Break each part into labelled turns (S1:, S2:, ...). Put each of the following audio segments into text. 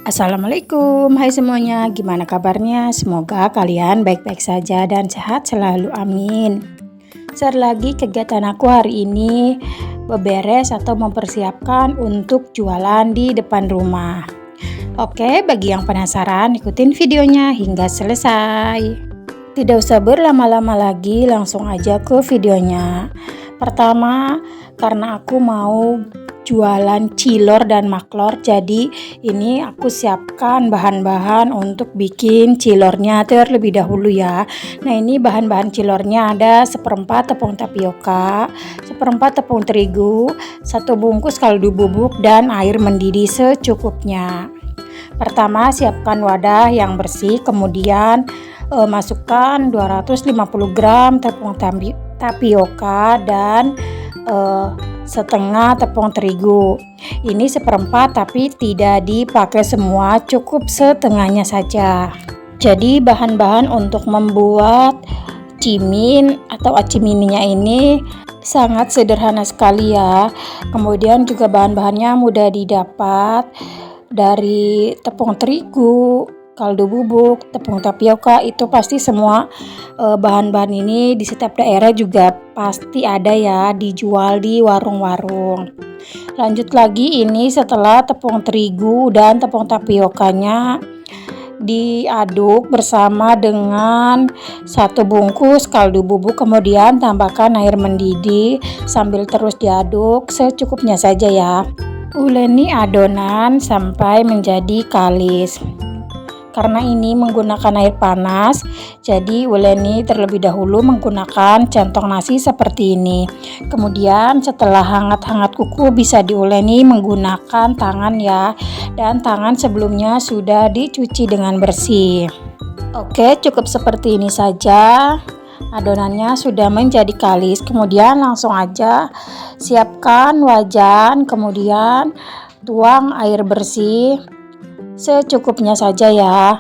S1: Assalamualaikum, hai semuanya, gimana kabarnya? Semoga kalian baik-baik saja dan sehat selalu, amin. Share lagi kegiatan aku hari ini, beberes atau mempersiapkan untuk jualan di depan rumah. Oke, bagi yang penasaran, ikutin videonya hingga selesai. Tidak usah berlama-lama lagi, langsung aja ke videonya. Pertama, karena aku mau jualan cilor dan maklor, jadi ini aku siapkan bahan-bahan untuk bikin cilornya terlebih dahulu ya. Nah, ini bahan-bahan cilornya ada seperempat tepung tapioka, seperempat tepung terigu, 1 bungkus kaldu bubuk, dan air mendidih secukupnya. Pertama, siapkan wadah yang bersih, kemudian masukkan 250 gram tepung tapioka dan setengah tepung terigu. Ini seperempat tapi tidak dipakai semua, cukup setengahnya saja. Jadi bahan-bahan untuk membuat cimin atau acimininya ini sangat sederhana sekali ya. Kemudian juga bahan-bahannya mudah didapat, dari tepung terigu, kaldu bubuk, tepung tapioka, itu pasti semua bahan-bahan ini di setiap daerah juga pasti ada ya, dijual di warung-warung. Lanjut lagi, ini setelah tepung terigu dan tepung tapiokanya diaduk bersama dengan 1 bungkus kaldu bubuk, kemudian tambahkan air mendidih sambil terus diaduk secukupnya saja ya. Uleni adonan sampai menjadi kalis. Karena ini menggunakan air panas, jadi uleni terlebih dahulu menggunakan centong nasi seperti ini. Kemudian setelah hangat-hangat kuku bisa diuleni menggunakan tangan ya, dan tangan sebelumnya sudah dicuci dengan bersih. Oke, cukup seperti ini saja. Adonannya sudah menjadi kalis, kemudian langsung aja siapkan wajan, kemudian tuang air bersih secukupnya saja ya,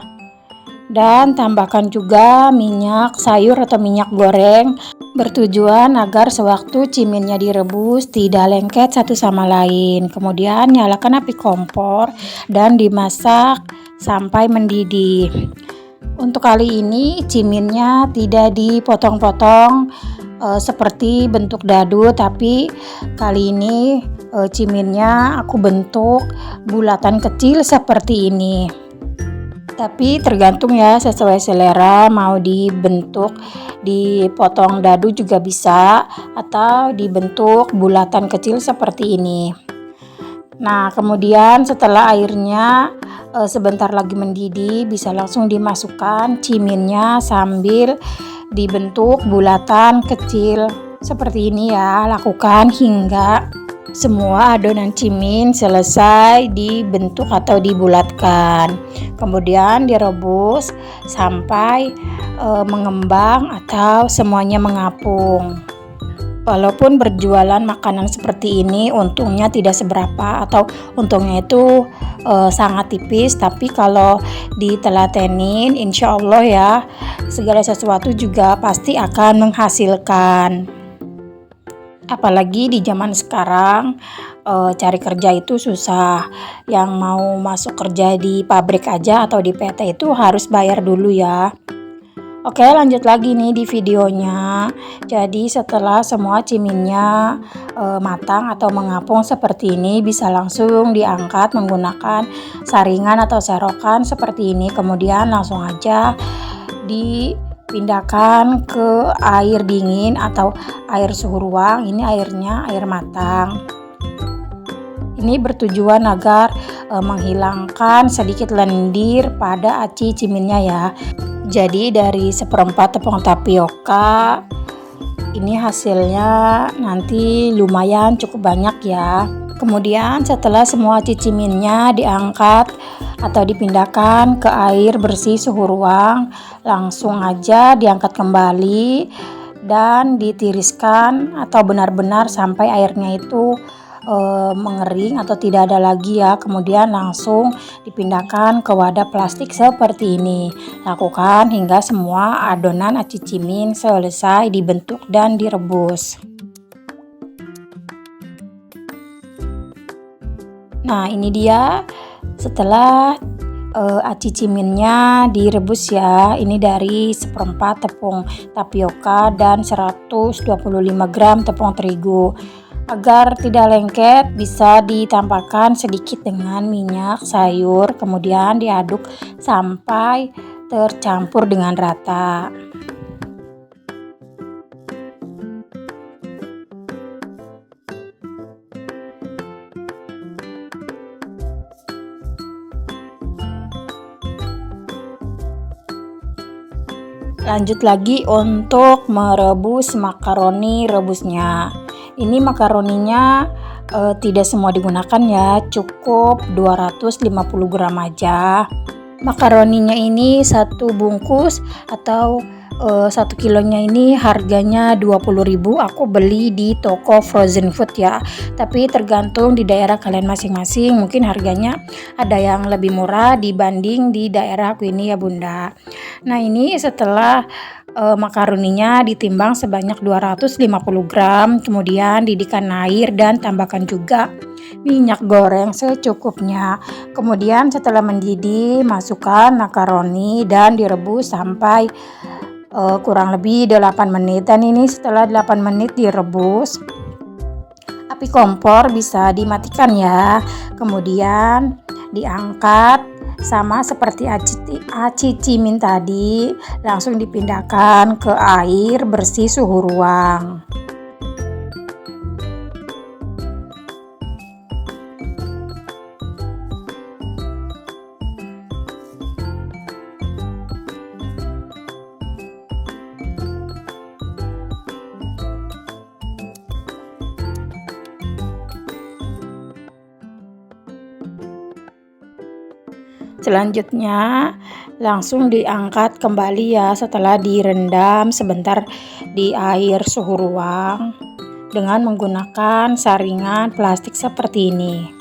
S1: dan tambahkan juga minyak sayur atau minyak goreng, bertujuan agar sewaktu ciminnya direbus tidak lengket satu sama lain. Kemudian nyalakan api kompor dan dimasak sampai mendidih. Untuk kali ini ciminnya tidak dipotong-potong seperti bentuk dadu, tapi kali ini ciminnya aku bentuk bulatan kecil seperti ini. Tapi tergantung ya, sesuai selera, mau dibentuk dipotong dadu juga bisa, atau dibentuk bulatan kecil seperti ini. Nah, kemudian setelah airnya sebentar lagi mendidih, bisa langsung dimasukkan ciminnya sambil dibentuk bulatan kecil seperti ini ya. Lakukan hingga semua adonan cimin selesai dibentuk atau dibulatkan. Kemudian direbus sampai mengembang atau semuanya mengapung. Walaupun berjualan makanan seperti ini untungnya tidak seberapa, atau untungnya itu sangat tipis, tapi kalau ditelatenin insya Allah ya, segala sesuatu juga pasti akan menghasilkan. Apalagi di zaman sekarang cari kerja itu susah. Yang mau masuk kerja di pabrik aja atau di PT itu harus bayar dulu ya. Oke, lanjut lagi nih di videonya. Jadi setelah semua ciminnya matang atau mengapung seperti ini, bisa langsung diangkat menggunakan saringan atau serokan seperti ini. Kemudian langsung aja dipindahkan ke air dingin atau air suhu ruang. Ini airnya air matang. Ini bertujuan agar menghilangkan sedikit lendir pada aci ciminnya ya. Jadi dari seperempat tepung tapioka ini hasilnya nanti lumayan cukup banyak ya. Kemudian setelah semua ciminnya diangkat atau dipindahkan ke air bersih suhu ruang, langsung aja diangkat kembali dan ditiriskan atau benar-benar sampai airnya itu mengering atau tidak ada lagi ya. Kemudian langsung dipindahkan ke wadah plastik seperti ini. Lakukan hingga semua adonan aci cimin selesai dibentuk dan direbus. Nah, ini dia setelah aci ciminnya direbus ya. Ini dari seperempat tepung tapioka dan 125 gram tepung terigu. Agar tidak lengket bisa ditambahkan sedikit dengan minyak sayur, kemudian diaduk sampai tercampur dengan rata. Lanjut lagi untuk merebus makaroni rebusnya. Ini makaroninya tidak semua digunakan ya, cukup 250 gram aja. Makaroninya ini satu bungkus atau 1 kilonya ini harganya 20.000. Aku beli di toko frozen food ya, tapi tergantung di daerah kalian masing-masing, mungkin harganya ada yang lebih murah dibanding di daerah aku ini ya bunda. Nah ini setelah makaroninya ditimbang sebanyak 250 gram, kemudian didihkan air dan tambahkan juga minyak goreng secukupnya. Kemudian setelah mendidih masukkan makaroni dan direbus sampai kurang lebih 8 menit. Dan ini setelah 8 menit direbus, api kompor bisa dimatikan ya. Kemudian diangkat sama seperti aci cimin tadi, langsung dipindahkan ke air bersih suhu ruang. Selanjutnya langsung diangkat kembali ya setelah direndam sebentar di air suhu ruang dengan menggunakan saringan plastik seperti ini.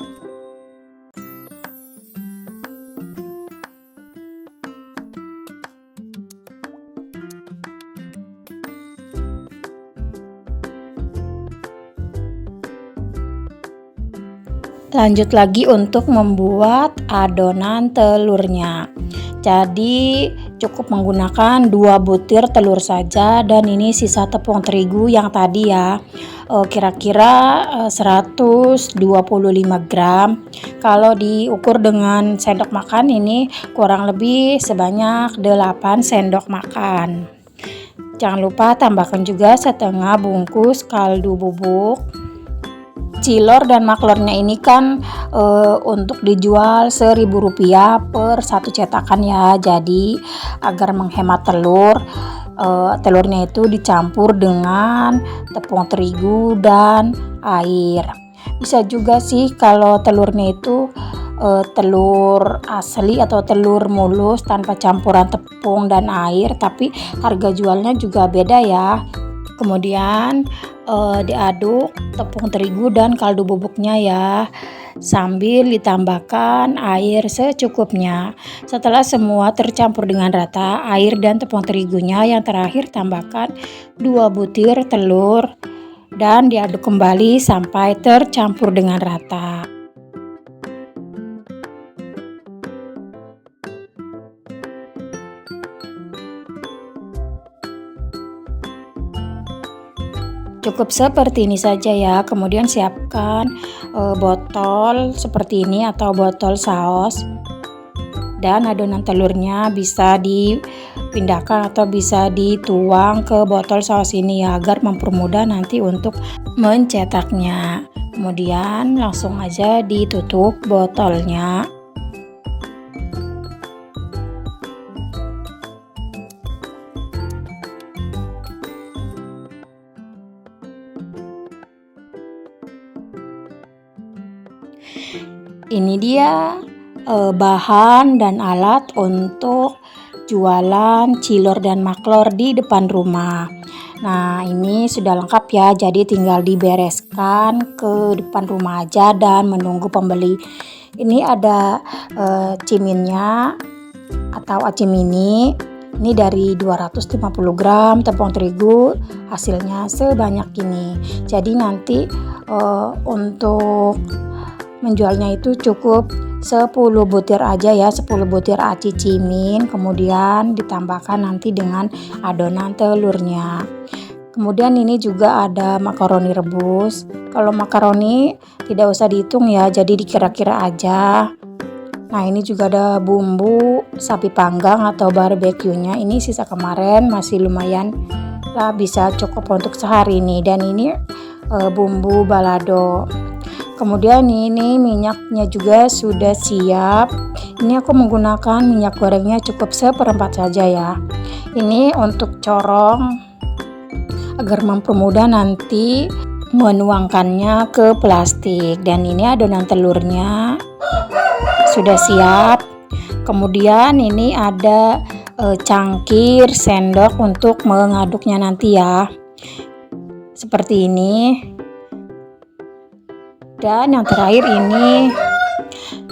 S1: Lanjut lagi untuk membuat adonan telurnya. Jadi cukup menggunakan 2 butir telur saja, dan ini sisa tepung terigu yang tadi ya, kira-kira 125 gram. Kalau diukur dengan sendok makan ini kurang lebih sebanyak 8 sendok makan. Jangan lupa tambahkan juga setengah bungkus kaldu bubuk. Cilor dan maklornya ini kan untuk dijual Rp1.000 per satu cetakan ya. Jadi agar menghemat telur, telurnya itu dicampur dengan tepung terigu dan air. Bisa juga sih kalau telurnya itu telur asli atau telur mulus tanpa campuran tepung dan air, tapi harga jualnya juga beda ya. Kemudian diaduk tepung terigu dan kaldu bubuknya ya, sambil ditambahkan air secukupnya. Setelah semua tercampur dengan rata, air dan tepung terigunya, yang terakhir tambahkan 2 butir telur dan diaduk kembali sampai tercampur dengan rata. Cukup seperti ini saja ya. Kemudian siapkan botol seperti ini atau botol saus, dan adonan telurnya bisa dipindahkan atau bisa dituang ke botol saus ini ya, agar mempermudah nanti untuk mencetaknya. Kemudian langsung aja ditutup botolnya. Ini dia bahan dan alat untuk jualan cilor dan maklor di depan rumah. Nah ini sudah lengkap ya, jadi tinggal dibereskan ke depan rumah aja dan menunggu pembeli. Ini ada ciminnya atau aci mini. Ini dari 250 gram tepung terigu, hasilnya sebanyak ini. Jadi nanti untuk menjualnya itu cukup 10 butir aja ya, 10 butir aci cimin, kemudian ditambahkan nanti dengan adonan telurnya. Kemudian ini juga ada makaroni rebus. Kalau makaroni tidak usah dihitung ya, jadi dikira-kira aja. Nah, ini juga ada bumbu sapi panggang atau barbeque-nya. Ini sisa kemarin, masih lumayan lah, bisa cukup untuk sehari ini. Dan ini bumbu balado. Kemudian ini minyaknya juga sudah siap. Ini aku menggunakan minyak gorengnya cukup seperempat saja ya. Ini untuk corong agar mempermudah nanti menuangkannya ke plastik. Dan ini adonan telurnya sudah siap. Kemudian ini ada cangkir sendok untuk mengaduknya nanti ya, seperti ini. Dan yang terakhir ini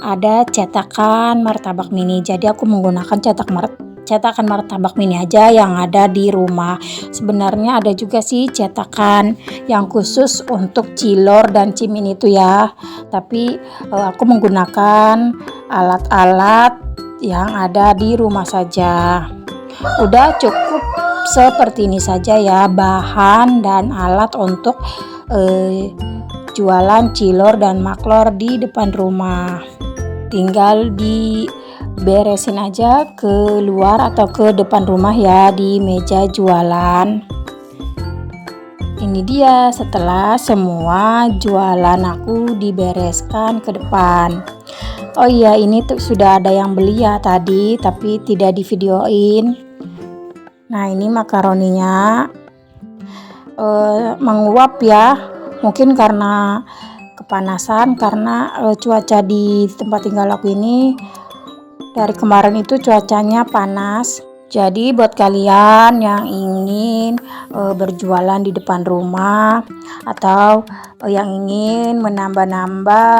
S1: ada cetakan martabak mini. Jadi aku menggunakan cetakan martabak mini aja yang ada di rumah. Sebenarnya ada juga sih cetakan yang khusus untuk cilor dan cimin itu ya. Tapi aku menggunakan alat-alat yang ada di rumah saja. Udah cukup seperti ini saja ya, bahan dan alat untuk jualan cilor dan maklor di depan rumah. Tinggal diberesin aja ke luar atau ke depan rumah ya, di meja jualan. Ini dia setelah semua jualan aku dibereskan ke depan. Oh iya, ini tuh sudah ada yang beli ya tadi, tapi tidak divideoin. Nah, ini makaroninya menguap ya. Mungkin karena kepanasan, karena cuaca di tempat tinggal aku ini dari kemarin itu cuacanya panas. Jadi buat kalian yang ingin berjualan di depan rumah atau yang ingin menambah-nambah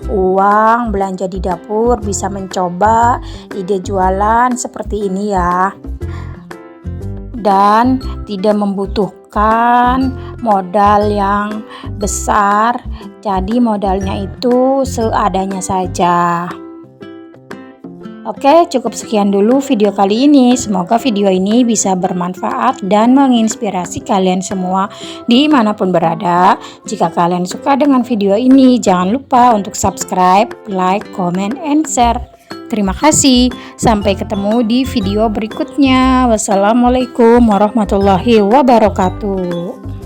S1: uang belanja di dapur, bisa mencoba ide jualan seperti ini ya. Dan tidak membutuhkan modal yang besar, jadi modalnya itu seadanya saja. Oke, cukup sekian dulu video kali ini. Semoga video ini bisa bermanfaat dan menginspirasi kalian semua dimanapun berada. Jika kalian suka dengan video ini, jangan lupa untuk subscribe, like, comment, and share. Terima kasih. Sampai ketemu di video berikutnya. Wassalamualaikum warahmatullahi wabarakatuh.